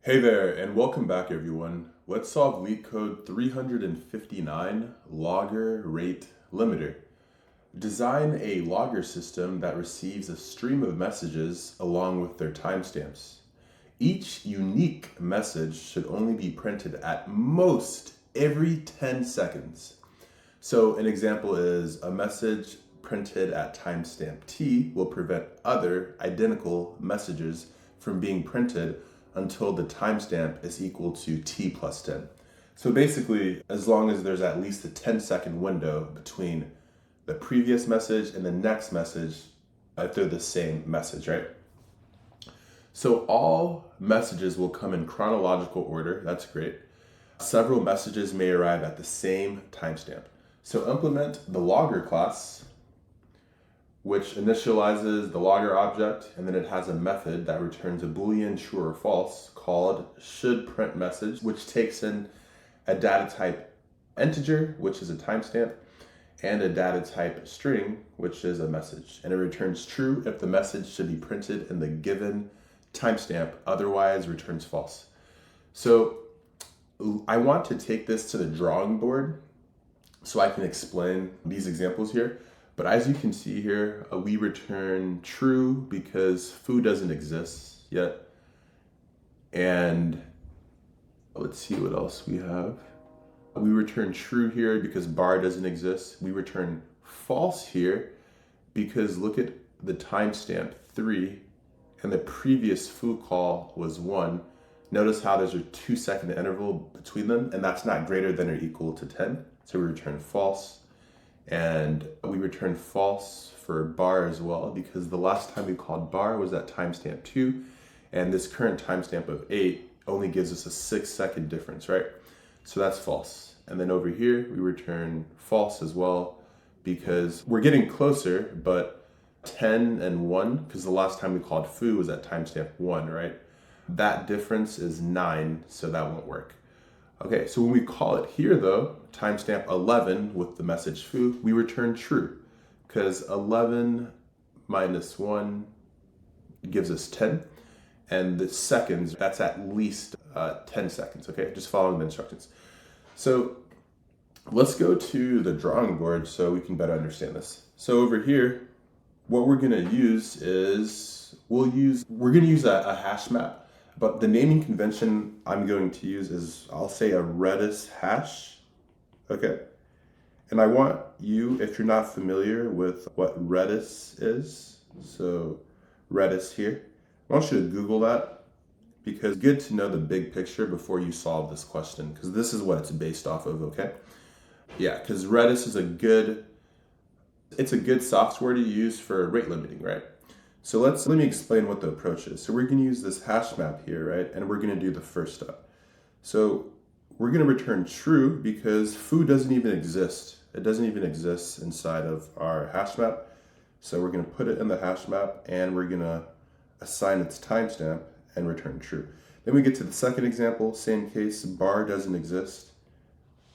Hey there, and welcome back everyone. Let's solve LeetCode 359, Logger Rate Limiter. Design a logger system that receives a stream of messages along with their timestamps. Each unique message should only be printed at most every 10 seconds. So an example is a message printed at timestamp T will prevent other identical messages from being printed until the timestamp is equal to T plus 10. So basically, as long as there's at least a 10-second window between the previous message and the next message, if they're the same message, right? So all messages will come in chronological order. That's great. Several messages may arrive at the same timestamp. So implement the logger class, which initializes the logger object, and then it has a method that returns a Boolean true or false called shouldPrintMessage, which takes in a data type integer, which is a timestamp, and a data type string, which is a message. And it returns true if the message should be printed in the given timestamp, otherwise returns false. So I want to take this to the drawing board so I can explain these examples here. But as you can see here, we return true because foo doesn't exist yet. And let's see what else we have. We return true here because bar doesn't exist. We return false here because look at the timestamp 3 and the previous foo call was 1. Notice how there's a 2-second interval between them, and that's not greater than or equal to 10. So we return false. And we return false for bar as well because the last time we called bar was at timestamp 2, and this current timestamp of 8 only gives us a 6-second difference, right? So that's false. And then over here, we return false as well because we're getting closer, but 10 and 1, because the last time we called foo was at timestamp 1, right? That difference is 9, so that won't work. Okay, so when we call it here though, timestamp 11 with the message foo, we return true because 11 minus 1 gives us 10, and the seconds, that's at least 10 seconds, okay? Just following the instructions. So let's go to the drawing board so we can better understand this. So over here, what we're gonna use is, we're gonna use a hash map. But the naming convention I'm going to use is, I'll say a Redis hash, okay? And I want you, if you're not familiar with what Redis is, so Redis here, I want you to Google that because it's good to know the big picture before you solve this question because this is what it's based off of, okay? Yeah, because Redis is it's a good software to use for rate limiting, right? So let me explain what the approach is. So we're going to use this hash map here, right? And we're going to do the first step. So we're going to return true because foo doesn't even exist. It doesn't even exist inside of our hash map. So we're going to put it in the hash map and we're going to assign its timestamp and return true. Then we get to the second example, same case, bar doesn't exist.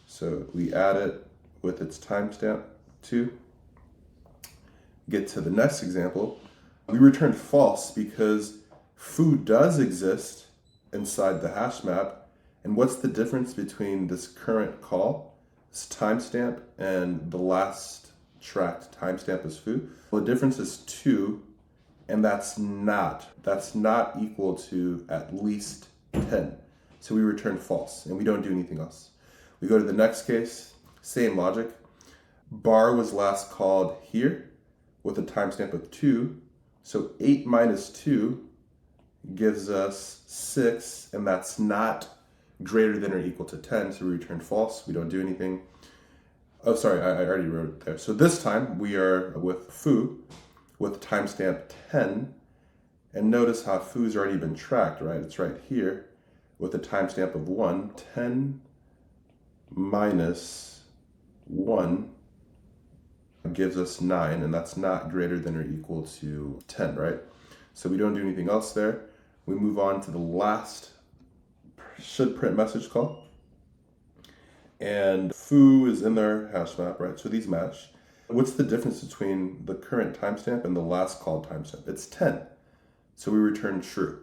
So we add it with its timestamp 2. Get to the next example. We return false because foo does exist inside the hash map. And what's the difference between this current call, this timestamp, and the last tracked timestamp is foo? Well, the difference is 2, and that's not equal to at least 10. So we return false, and we don't do anything else. We go to the next case, same logic. Bar was last called here with a timestamp of 2. So 8 minus 2 gives us 6, and that's not greater than or equal to 10, so we return false. We don't do anything. Oh, sorry, I already wrote it there. So this time we are with foo with timestamp 10, and notice how foo's already been tracked, right? It's right here with a timestamp of 1. 10 minus 1 gives us 9, and that's not greater than or equal to 10, right? So we don't do anything else there. We move on to the last shouldPrintMessage call. And foo is in their hash map, right? So these match. What's the difference between the current timestamp and the last called timestamp? It's 10. So we return true.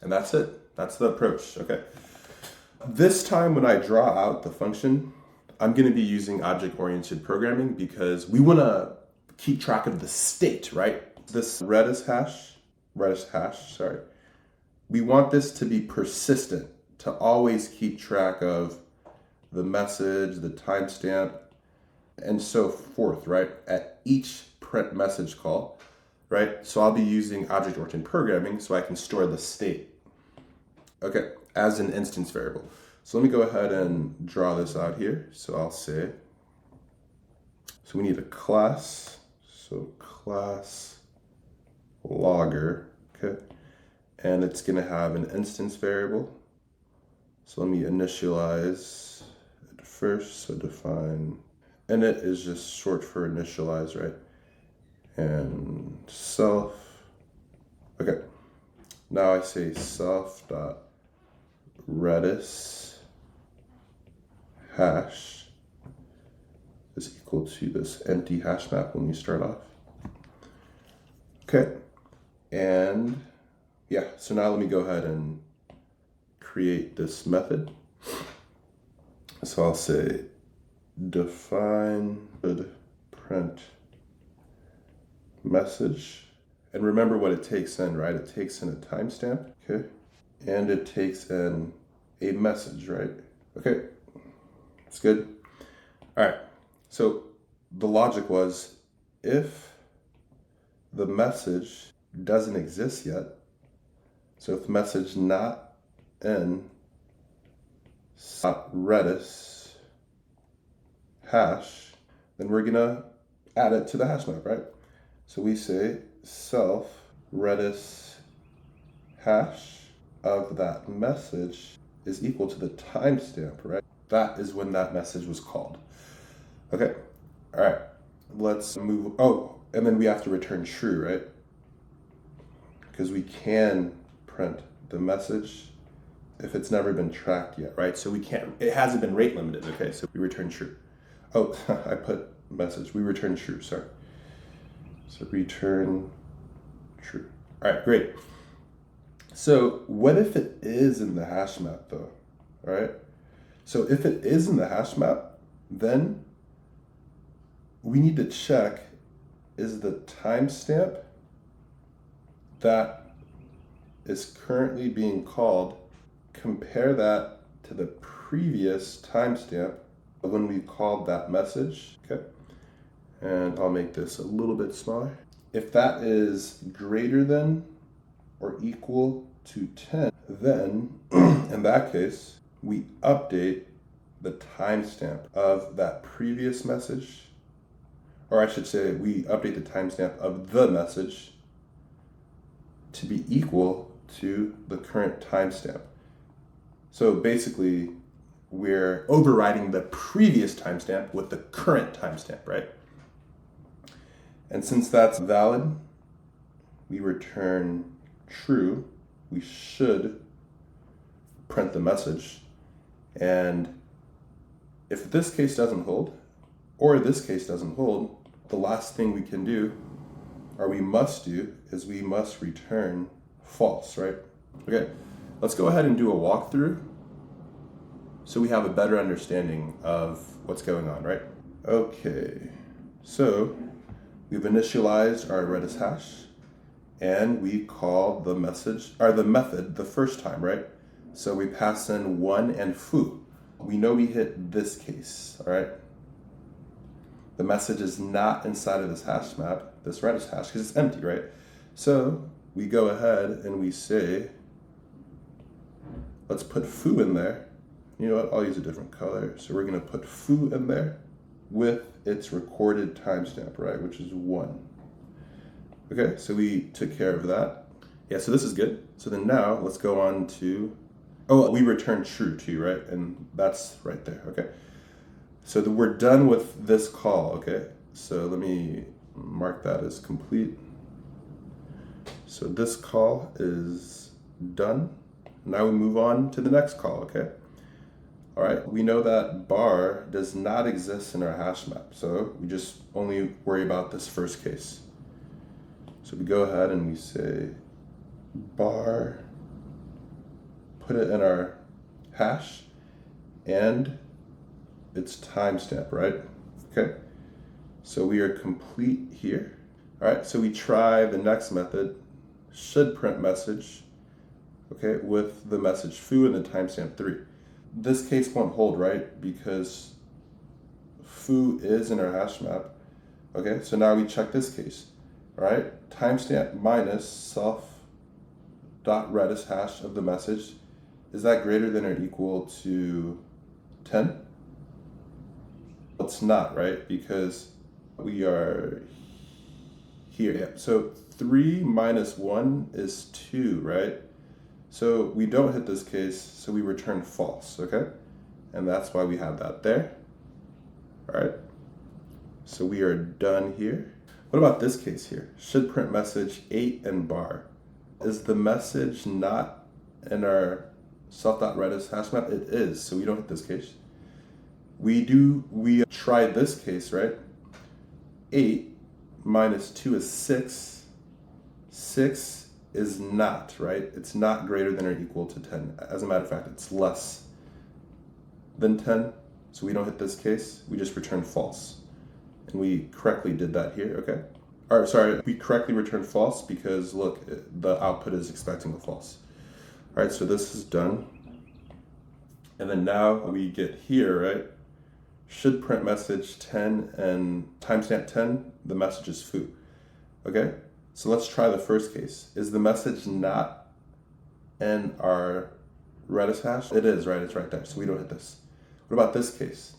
And that's it. That's the approach, okay. This time when I draw out the function, I'm gonna be using object-oriented programming because we wanna keep track of the state, right? This Redis hash, sorry. We want this to be persistent, to always keep track of the message, the timestamp, and so forth, right? At each print message call, right? So I'll be using object-oriented programming so I can store the state, okay, as an instance variable. So let me go ahead and draw this out here. So I'll say, so we need a class, so class logger, okay? And it's gonna have an instance variable. So let me initialize it first, so define, and it is just short for initialize, right? And self, okay. Now I say self dot Redis hash is equal to this empty hash map when you start off. Okay, and yeah, so now let me go ahead and create this method. So I'll say define print message. And remember what it takes in, right? It takes in a timestamp, okay? And it takes in a message, right? Okay, that's good. All right, so the logic was if the message doesn't exist yet, so if message not in Redis hash, then we're gonna add it to the hash map, right? So we say self Redis hash of that message is equal to the timestamp, right? That is when that message was called. Okay, all right, let's move. Oh, and then we have to return true, right? Because we can print the message if it's never been tracked yet, right? So we can't, it hasn't been rate limited, okay? So we return true. Oh, I put message, we return true, sorry. So return true. All right, great. So what if it is in the hash map though, all right? So if it is in the hash map, then we need to check, is the timestamp that is currently being called, compare that to the previous timestamp of when we called that message, okay? And I'll make this a little bit smaller. If that is greater than or equal to 10, then in that case, we update the timestamp of that previous message, or I should say we update the timestamp of the message to be equal to the current timestamp. So basically, we're overriding the previous timestamp with the current timestamp, right? And since that's valid, we return true. We should print the message. And if this case doesn't hold, or this case doesn't hold, the last thing we can do, or we must do, is we must return false, right? Okay, let's go ahead and do a walkthrough so we have a better understanding of what's going on, right? Okay, so we've initialized our Redis hash and we called the message, or the method the first time, right? So we pass in 1 and foo. We know we hit this case, all right? The message is not inside of this hash map, this Redis hash, because it's empty, right? So we go ahead and we say, let's put foo in there. You know what, I'll use a different color. So we're gonna put foo in there with its recorded timestamp, right, which is 1. Okay, so we took care of that. Yeah, so this is good. So then now let's go on to, oh, we return true too, right? And that's right there, okay. So we're done with this call, okay? So let me mark that as complete. So this call is done. Now we move on to the next call, okay? All right, we know that bar does not exist in our hash map, so we just only worry about this first case. So we go ahead and we say bar put it in our hash, and it's timestamp, right? Okay, so we are complete here. All right, so we try the next method, shouldPrintMessage, okay, with the message foo and the timestamp 3. This case won't hold, right? Because foo is in our hash map. Okay, so now we check this case. All right, timestamp minus self.redis hash of the message, is that greater than or equal to 10? It's not, right? Because we are here. Yeah. So 3 minus 1 is 2, right? So we don't hit this case, so we return false, okay? And that's why we have that there. All right, so we are done here. What about this case here? shouldPrintMessage 8 and bar. Is the message not in our self.redis hash map? It is, so we don't hit this case. We tried this case, right? 8 minus 2 is 6. 6 is not, right? It's not greater than or equal to 10. As a matter of fact, it's less than 10. So we don't hit this case. We just return false. And we correctly did that here, okay? All right, sorry, we correctly returned false because look, the output is expecting a false. All right, so this is done. And then now we get here, right? shouldPrintMessage 10 and timestamp 10, the message is foo. Okay, so let's try the first case. Is the message not in our Redis hash? It is, right? It's right there, so we don't hit this. What about this case?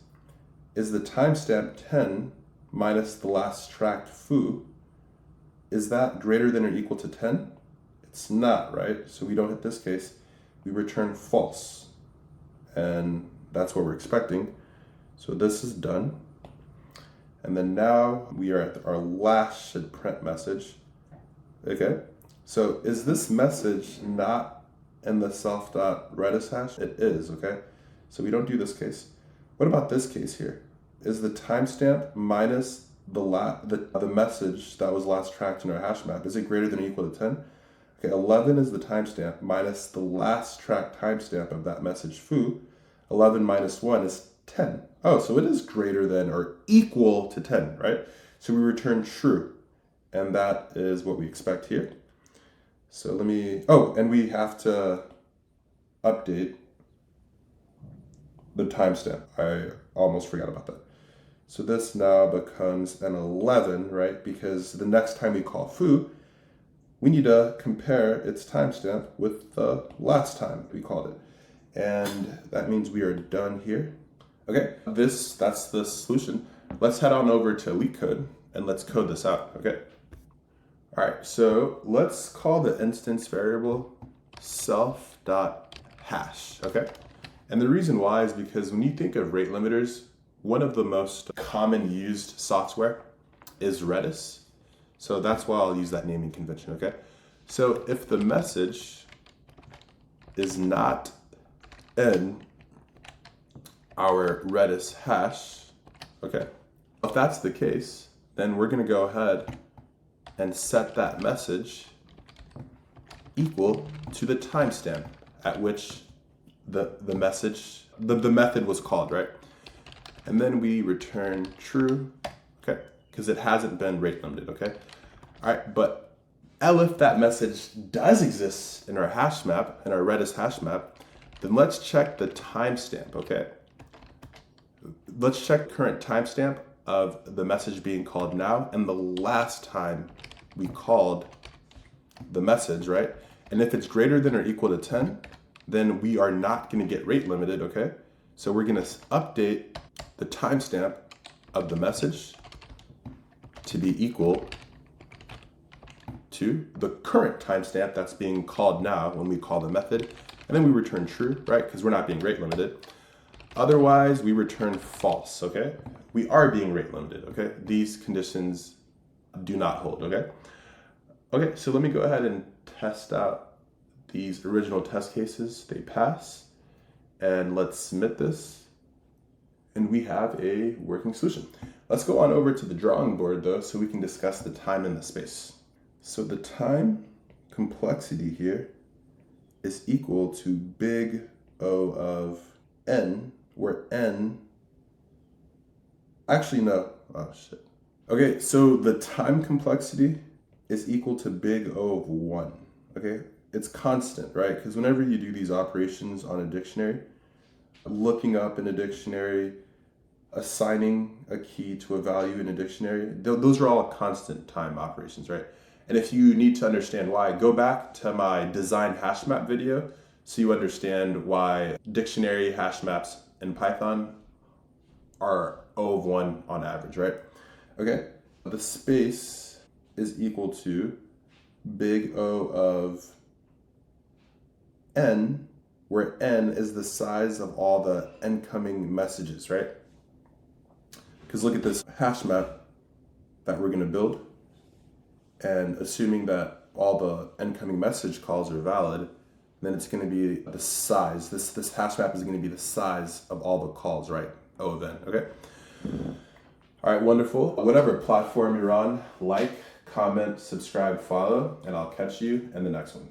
Is the timestamp 10 minus the last tracked foo, is that greater than or equal to 10? It's not, right? So we don't hit this case. We return false. And that's what we're expecting. So this is done. And then now we are at our last shouldPrintMessage. Okay, so is this message not in the self.redis hash? It is, okay? So we don't do this case. What about this case here? Is the timestamp minus the message that was last tracked in our hash map, is it greater than or equal to 10? Okay, 11 is the timestamp minus the last tracked timestamp of that message foo. 11 minus 1 is 10. Oh, so it is greater than or equal to 10, right? So we return true, and that is what we expect here. So let me, and we have to update the timestamp. I almost forgot about that. So this now becomes an 11, right? Because the next time we call foo, we need to compare its timestamp with the last time we called it. And that means we are done here. Okay, that's the solution. Let's head on over to LeetCode and let's code this out, okay? All right, so let's call the instance variable self.hash, okay? And the reason why is because when you think of rate limiters, one of the most common used software is Redis. So that's why I'll use that naming convention, okay? So if the message is not in our Redis hash, okay, if that's the case, then we're gonna go ahead and set that message equal to the timestamp at which the method was called, right? And then we return true, okay, because it hasn't been rate limited, okay? All right, but if that message does exist in our hash map, in our Redis hash map, then let's check the timestamp, okay? Let's check current timestamp of the message being called now and the last time we called the message, right? And if it's greater than or equal to 10, then we are not gonna get rate limited, okay? So we're gonna update the timestamp of the message to be equal to the current timestamp that's being called now when we call the method, and then we return true, right? Because we're not being rate limited. Otherwise, we return false, okay? We are being rate limited, okay? These conditions do not hold, okay? Okay, so let me go ahead and test out these original test cases. They pass, and let's submit this, and we have a working solution. Let's go on over to the drawing board though, so we can discuss the time and the space. So the time complexity here is equal to big O of n, where n, actually no, oh shit. Okay, so the time complexity is equal to big O of 1, okay? It's constant, right? Because whenever you do these operations on a dictionary, looking up in a dictionary, assigning a key to a value in a dictionary, those are all constant time operations, right? And if you need to understand why, go back to my design hash map video so you understand why dictionary hash maps in Python are O of 1 on average, right? Okay, the space is equal to big O of n, where n is the size of all the incoming messages, right? Because look at this hash map that we're going to build, and assuming that all the incoming message calls are valid, then it's going to be the size. This hash map is going to be the size of all the calls, right? O of n, okay? All right, wonderful. Whatever platform you're on, like, comment, subscribe, follow, and I'll catch you in the next one.